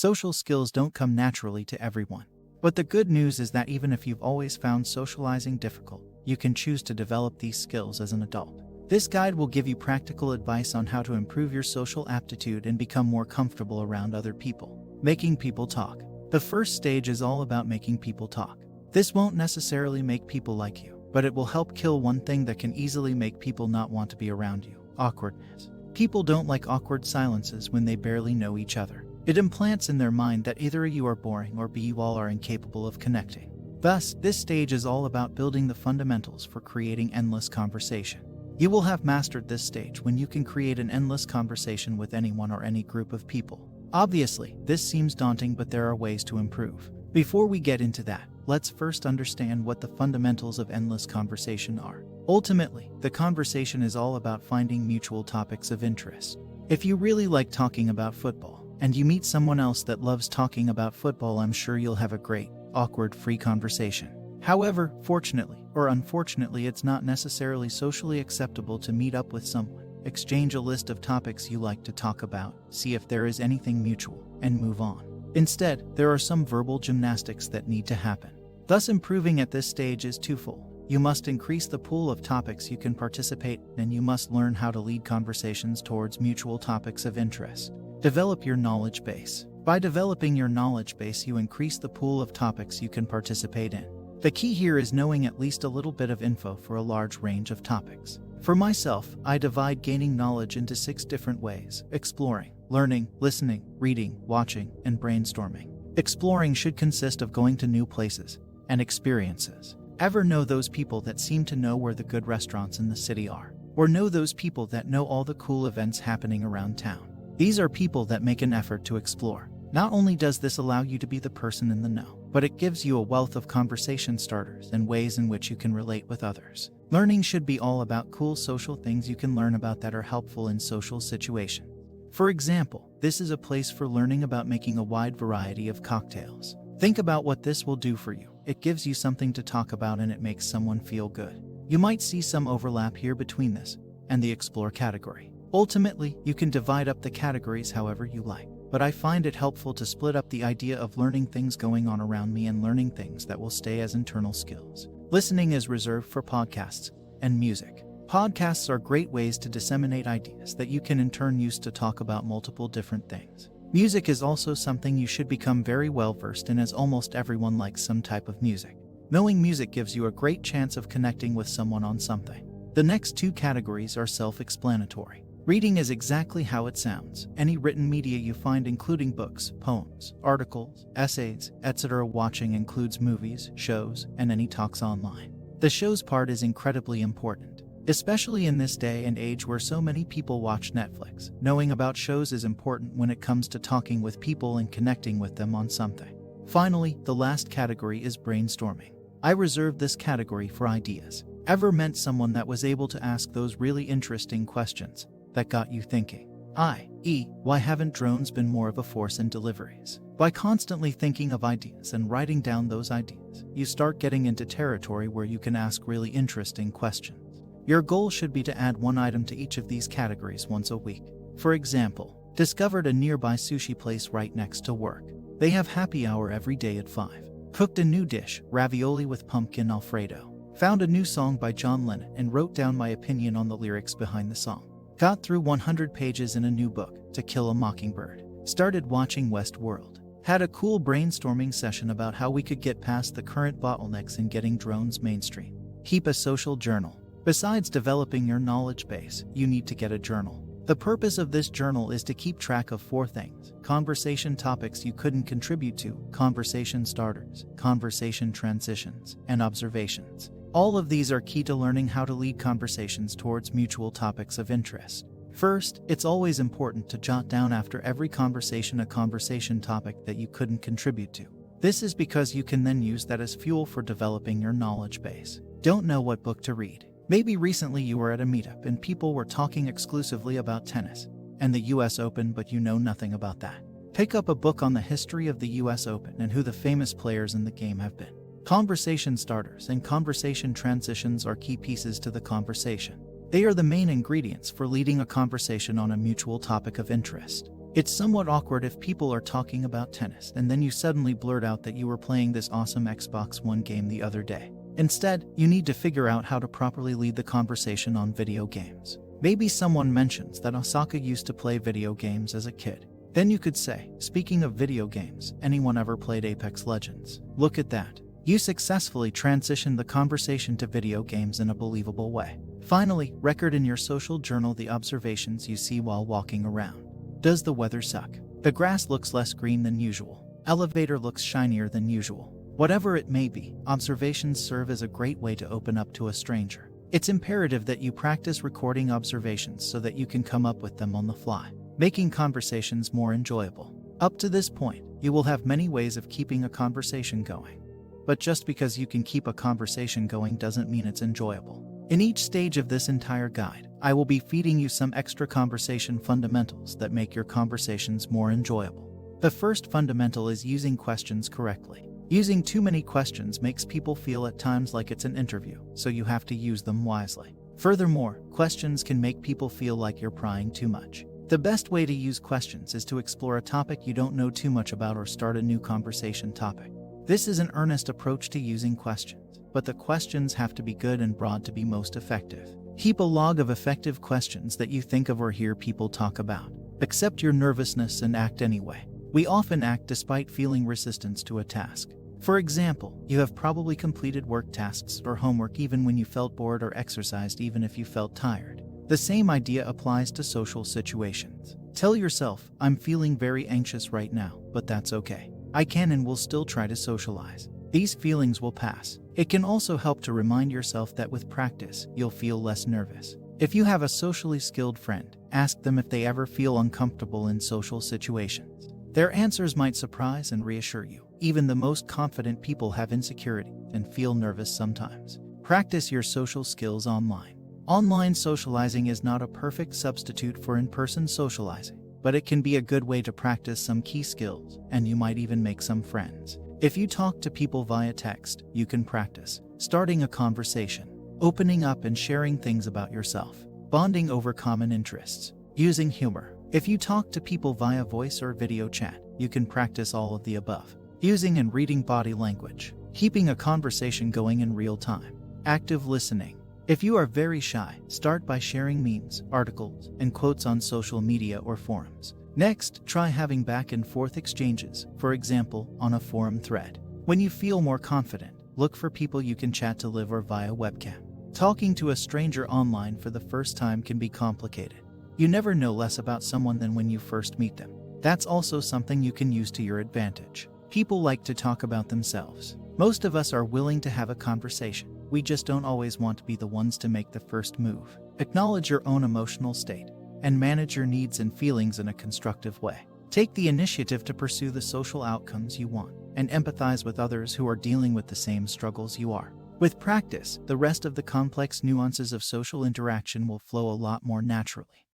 Social skills don't come naturally to everyone. But the good news is that even if you've always found socializing difficult, you can choose to develop these skills as an adult. This guide will give you practical advice on how to improve your social aptitude and become more comfortable around other people. Making people talk. The first stage is all about making people talk. This won't necessarily make people like you, but it will help kill one thing that can easily make people not want to be around you: awkwardness. People don't like awkward silences when they barely know each other. It implants in their mind that either you are boring or B, you all are incapable of connecting. Thus, this stage is all about building the fundamentals for creating endless conversation. You will have mastered this stage when you can create an endless conversation with anyone or any group of people. Obviously, this seems daunting, but there are ways to improve. Before we get into that, let's first understand what the fundamentals of endless conversation are. Ultimately, the conversation is all about finding mutual topics of interest. If you really like talking about football, and you meet someone else that loves talking about football, I'm sure you'll have a great, awkward, free conversation. However, fortunately or unfortunately, it's not necessarily socially acceptable to meet up with someone, exchange a list of topics you like to talk about, see if there is anything mutual, and move on. Instead, there are some verbal gymnastics that need to happen. Thus, improving at this stage is twofold. You must increase the pool of topics you can participate in, and you must learn how to lead conversations towards mutual topics of interest. Develop your knowledge base. By developing your knowledge base, you increase the pool of topics you can participate in. The key here is knowing at least a little bit of info for a large range of topics. For myself, I divide gaining knowledge into 6 different ways: exploring, learning, listening, reading, watching, and brainstorming. Exploring should consist of going to new places and experiences. Ever know those people that seem to know where the good restaurants in the city are? Or know those people that know all the cool events happening around town? These are people that make an effort to explore. Not only does this allow you to be the person in the know, but it gives you a wealth of conversation starters and ways in which you can relate with others. Learning should be all about cool social things you can learn about that are helpful in social situations. For example, this is a place for learning about making a wide variety of cocktails. Think about what this will do for you. It gives you something to talk about and it makes someone feel good. You might see some overlap here between this and the explore category. Ultimately, you can divide up the categories however you like, but I find it helpful to split up the idea of learning things going on around me and learning things that will stay as internal skills. Listening is reserved for podcasts and music. Podcasts are great ways to disseminate ideas that you can in turn use to talk about multiple different things. Music is also something you should become very well versed in, as almost everyone likes some type of music. Knowing music gives you a great chance of connecting with someone on something. The next 2 categories are self-explanatory. Reading is exactly how it sounds. Any written media you find, including books, poems, articles, essays, etc. Watching includes movies, shows, and any talks online. The shows part is incredibly important, especially in this day and age where so many people watch Netflix. Knowing about shows is important when it comes to talking with people and connecting with them on something. Finally, the last category is brainstorming. I reserve this category for ideas. Ever met someone that was able to ask those really interesting questions that got you thinking? i.e., why haven't drones been more of a force in deliveries? By constantly thinking of ideas and writing down those ideas, you start getting into territory where you can ask really interesting questions. Your goal should be to add 1 item to each of these categories once a week. For example, discovered a nearby sushi place right next to work. They have happy hour every day at 5. Cooked a new dish, ravioli with pumpkin Alfredo. Found a new song by John Lennon and wrote down my opinion on the lyrics behind the song. Got through 100 pages in a new book, To Kill a Mockingbird. Started watching Westworld. Had a cool brainstorming session about how we could get past the current bottlenecks in getting drones mainstream. Keep a social journal. Besides developing your knowledge base, you need to get a journal. The purpose of this journal is to keep track of 4 things: conversation topics you couldn't contribute to, conversation starters, conversation transitions, and observations. All of these are key to learning how to lead conversations towards mutual topics of interest. First, it's always important to jot down after every conversation a conversation topic that you couldn't contribute to. This is because you can then use that as fuel for developing your knowledge base. Don't know what book to read? Maybe recently you were at a meetup and people were talking exclusively about tennis and the US Open, but you know nothing about that. Pick up a book on the history of the US Open and who the famous players in the game have been. Conversation starters and conversation transitions are key pieces to the conversation. They are the main ingredients for leading a conversation on a mutual topic of interest. It's somewhat awkward if people are talking about tennis and then you suddenly blurt out that you were playing this awesome Xbox One game the other day. Instead, you need to figure out how to properly lead the conversation on video games. Maybe someone mentions that Osaka used to play video games as a kid. Then you could say, speaking of video games, anyone ever played Apex Legends? Look at that. You successfully transitioned the conversation to video games in a believable way. Finally, record in your social journal the observations you see while walking around. Does the weather suck? The grass looks less green than usual. Elevator looks shinier than usual. Whatever it may be, observations serve as a great way to open up to a stranger. It's imperative that you practice recording observations so that you can come up with them on the fly, making conversations more enjoyable. Up to this point, you will have many ways of keeping a conversation going. But just because you can keep a conversation going doesn't mean it's enjoyable. In each stage of this entire guide, I will be feeding you some extra conversation fundamentals that make your conversations more enjoyable. The first fundamental is using questions correctly. Using too many questions makes people feel at times like it's an interview, so you have to use them wisely. Furthermore, questions can make people feel like you're prying too much. The best way to use questions is to explore a topic you don't know too much about or start a new conversation topic. This is an earnest approach to using questions, but the questions have to be good and broad to be most effective. Keep a log of effective questions that you think of or hear people talk about. Accept your nervousness and act anyway. We often act despite feeling resistance to a task. For example, you have probably completed work tasks or homework even when you felt bored or exercised even if you felt tired. The same idea applies to social situations. Tell yourself, I'm feeling very anxious right now, but that's okay. I can and will still try to socialize. These feelings will pass. It can also help to remind yourself that with practice, you'll feel less nervous. If you have a socially skilled friend, ask them if they ever feel uncomfortable in social situations. Their answers might surprise and reassure you. Even the most confident people have insecurity and feel nervous sometimes. Practice your social skills online. Online socializing is not a perfect substitute for in-person socializing, but it can be a good way to practice some key skills, and you might even make some friends. If you talk to people via text, you can practice starting a conversation, opening up and sharing things about yourself, bonding over common interests, using humor. If you talk to people via voice or video chat, you can practice all of the above. Using and reading body language, keeping a conversation going in real time, active listening. If you are very shy, start by sharing memes, articles, and quotes on social media or forums. Next, try having back and forth exchanges, for example, on a forum thread. When you feel more confident, look for people you can chat to live or via webcam. Talking to a stranger online for the first time can be complicated. You never know less about someone than when you first meet them. That's also something you can use to your advantage. People like to talk about themselves. Most of us are willing to have a conversation. We just don't always want to be the ones to make the first move. Acknowledge your own emotional state and manage your needs and feelings in a constructive way. Take the initiative to pursue the social outcomes you want and empathize with others who are dealing with the same struggles you are. With practice, the rest of the complex nuances of social interaction will flow a lot more naturally.